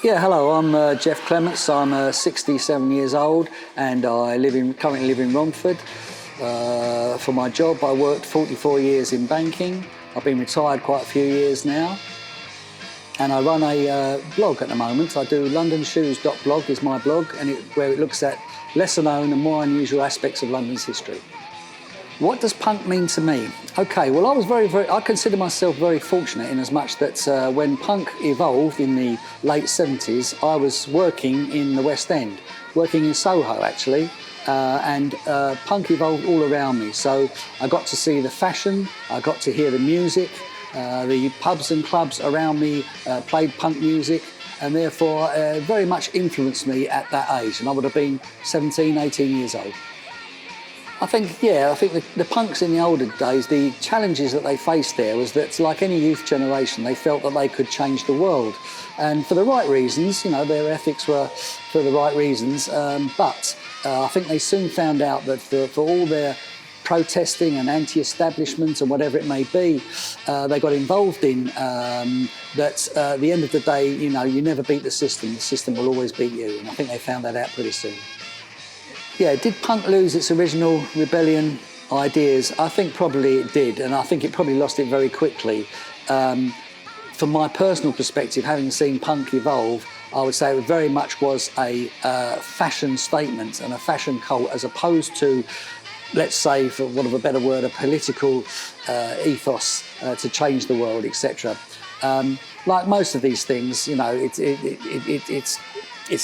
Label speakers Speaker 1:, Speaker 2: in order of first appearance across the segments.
Speaker 1: Yeah, hello, I'm Jeff Clements. I'm 67 years old and I currently live in Romford. For my job, I worked 44 years in banking. I've been retired quite a few years now. And I run a blog at the moment. I do londonshoes.blog is my blog, and where it looks at lesser known and more unusual aspects of London's history. What does punk mean to me? Okay, well, I consider myself very fortunate in as much that when punk evolved in the late 70s, I was working in the West End, working in Soho actually, and punk evolved all around me. So I got to see the fashion, I got to hear the music, the pubs and clubs around me played punk music, and therefore very much influenced me at that age, and I would have been 17, 18 years old. I think the punks in the older days, the challenges that they faced there was that, like any youth generation, they felt that they could change the world. And for the right reasons, you know, their ethics were for the right reasons, but I think they soon found out that for all their protesting and anti-establishment and whatever it may be, they got involved in, that at the end of the day, you know, you never beat the system will always beat you. And I think they found that out pretty soon. Yeah, did punk lose its original rebellion ideas? I think probably it did, and I think it probably lost it very quickly. From my personal perspective, having seen punk evolve, I would say it very much was a fashion statement and a fashion cult, as opposed to, let's say, for want of a better word, a political ethos to change the world, etc. Like most of these things, you know, it's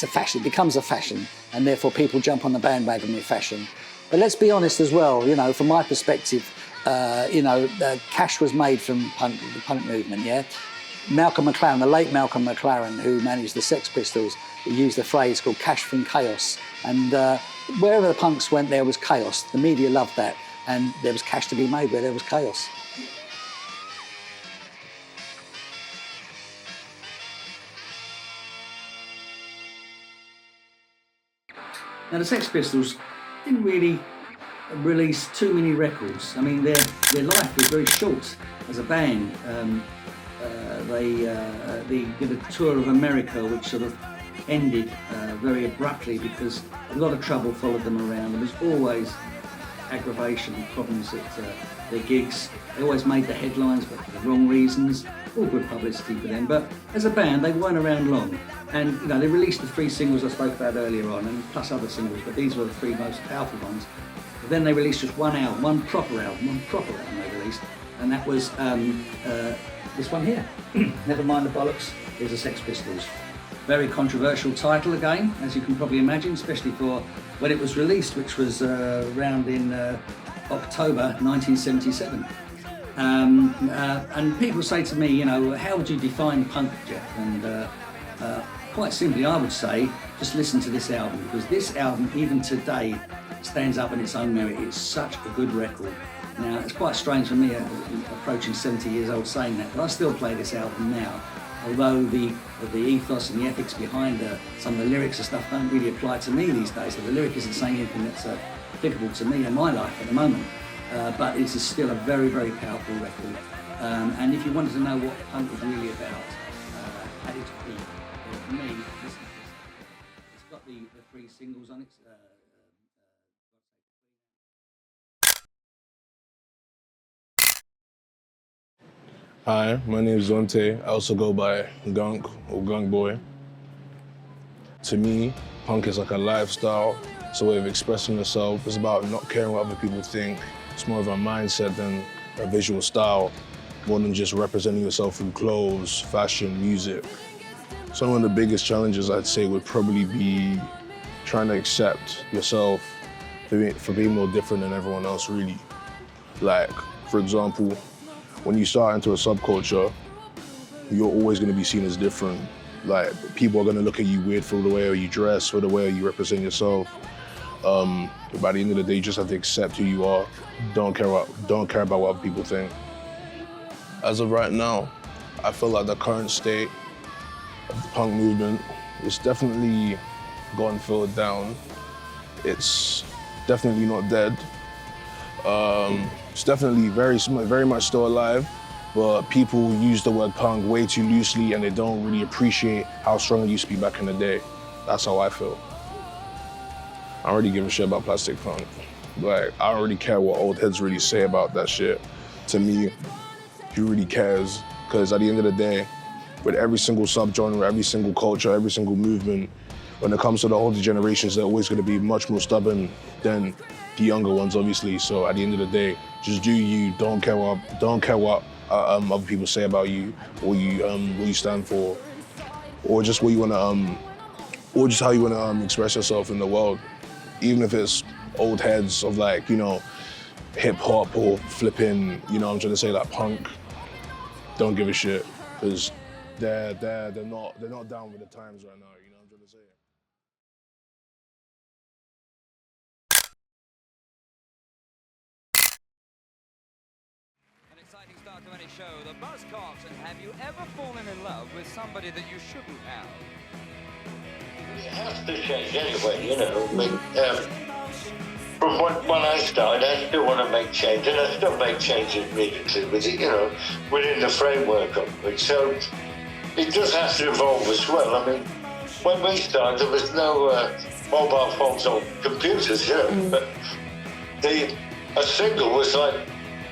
Speaker 1: a fashion, it becomes a fashion, and therefore people jump on the bandwagon with fashion. But let's be honest as well, you know, from my perspective, cash was made from the punk movement, yeah? Malcolm McLaren, the late Malcolm McLaren, who managed the Sex Pistols, used a phrase called cash from chaos. And wherever the punks went, there was chaos. The media loved that, and there was cash to be made where there was chaos. Now, the Sex Pistols didn't really release too many records. I mean, their life was very short as a band. They did a tour of America, which sort of ended very abruptly because a lot of trouble followed them around. There was always aggravation and problems at their gigs. They always made the headlines, but for the wrong reasons. All good publicity for them. But as a band, they weren't around long. And you know, they released the 3 singles I spoke about earlier on, and plus other singles, but these were the 3 most powerful ones. But then they released just one album, one proper album they released, and that was this one here. Never Mind the Bollocks, is the Sex Pistols. Very controversial title again, as you can probably imagine, especially for when it was released, which was around in October 1977. And people say to me, you know, how would you define punk, Jeff? And quite simply, I would say, just listen to this album, because this album, even today, stands up on its own merit. It's such a good record. Now, it's quite strange for me, approaching 70 years old, saying that, but I still play this album now. Although the ethos and the ethics behind some of the lyrics and stuff don't really apply to me these days. So the lyric isn't saying anything that's applicable to me in my life at the moment. But it is still a very, very powerful record. And if you wanted to know what punk was really about, at its peak, for me, it's got the 3 singles on it.
Speaker 2: Hi, my name is Zonte. I also go by Gunk or Gunk Boy. To me, punk is like a lifestyle. It's a way of expressing yourself. It's about not caring what other people think. It's more of a mindset than a visual style, more than just representing yourself through clothes, fashion, music. So one of the biggest challenges I'd say would probably be trying to accept yourself for being more different than everyone else, really. Like, for example, when you start into a subculture, you're always going to be seen as different. Like, people are going to look at you weird for the way you dress, for the way you represent yourself. By the end of the day, you just have to accept who you are. Don't care about what other people think. As of right now, I feel like the current state of the punk movement is definitely gone further down. It's definitely not dead. It's definitely very much still alive, but people use the word punk way too loosely and they don't really appreciate how strong it used to be back in the day. That's how I feel. I don't really give a shit about plastic punk. Like, I don't really care what old heads really say about that shit. To me, who really cares? Because at the end of the day, with every single subgenre, every single culture, every single movement, when it comes to the older generations, they're always gonna be much more stubborn than the younger ones, obviously. So at the end of the day, just do you. Don't care what other people say about you, or what you stand for, or just what you wanna or just how you wanna express yourself in the world. Even if it's old heads of, like, you know, hip hop or flipping, you know, I'm trying to say, like, punk. Don't give a shit, because they're not down with the times right now. You know what I'm trying to say?
Speaker 3: An exciting start to any show, the Buzzcocks, and have you ever fallen in love with somebody that you shouldn't have?
Speaker 4: It has to change anyway, you know. I mean, from when I started, I still want to make change, and I still make changes musically with it, you know, within the framework of it. So it does have to evolve as well. I mean, when we started, there was no mobile phones or computers, you know. But a single was like,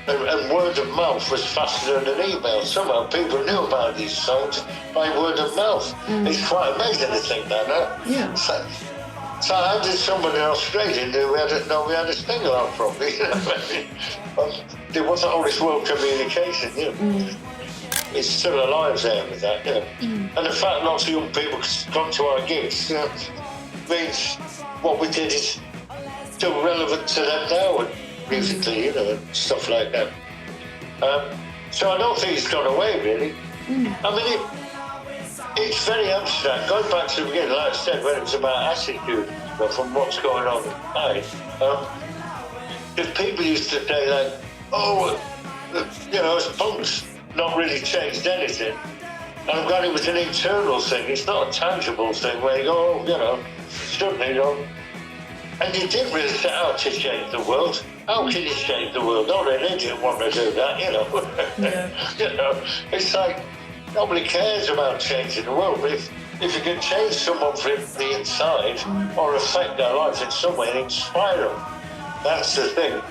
Speaker 4: and word of mouth was faster than an email. Somehow people knew about these songs by word of mouth. It's quite amazing to think that, huh?
Speaker 5: Yeah.
Speaker 4: So how did somebody in Australia know we had a single out from? You know, there wasn't all this world communication, you know. It's still alive there with that, you know. And the fact lots of young people come to our gigs, you know, means what we did is still relevant to them now, and musically, you know, and stuff like that. So I don't think it's gone away, really. I mean, it's very abstract. Going back to the beginning, like I said, when it was about attitude from what's going on inside, because people used to say, like, oh, you know, punk's not really changed anything. And I'm glad it was an internal thing. It's not a tangible thing where you go, oh, you know, suddenly, you know. And you didn't really set out to change the world. How can you change the world? No, they didn't want to do that, you know.
Speaker 5: Yeah.
Speaker 4: You know, it's like, nobody cares about changing the world. But if you can change someone from the inside or affect their life in some way and inspire them, that's the thing.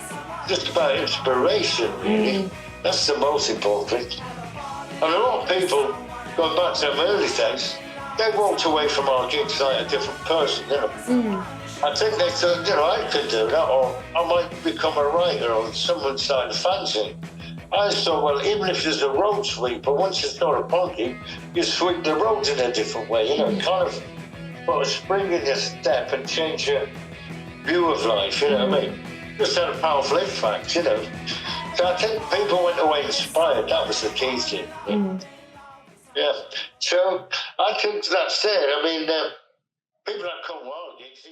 Speaker 4: Just about inspiration, really. That's the most important thing. And a lot of people, going back to them early days, they walked away from our gigs like a different person, you know. I think they thought, you know, I could do that, or I might become a writer, or someone started fancying. I just thought, well, even if there's a road sweeper, once you start a punky, you sweep the roads in a different way, you know, kind of put a spring in your step and change your view of life, you know what I mean? Just had a powerful impact, you know. So I think people went away inspired, that was the key thing. Yeah, so I think that's it. I mean, people that come wild gigs,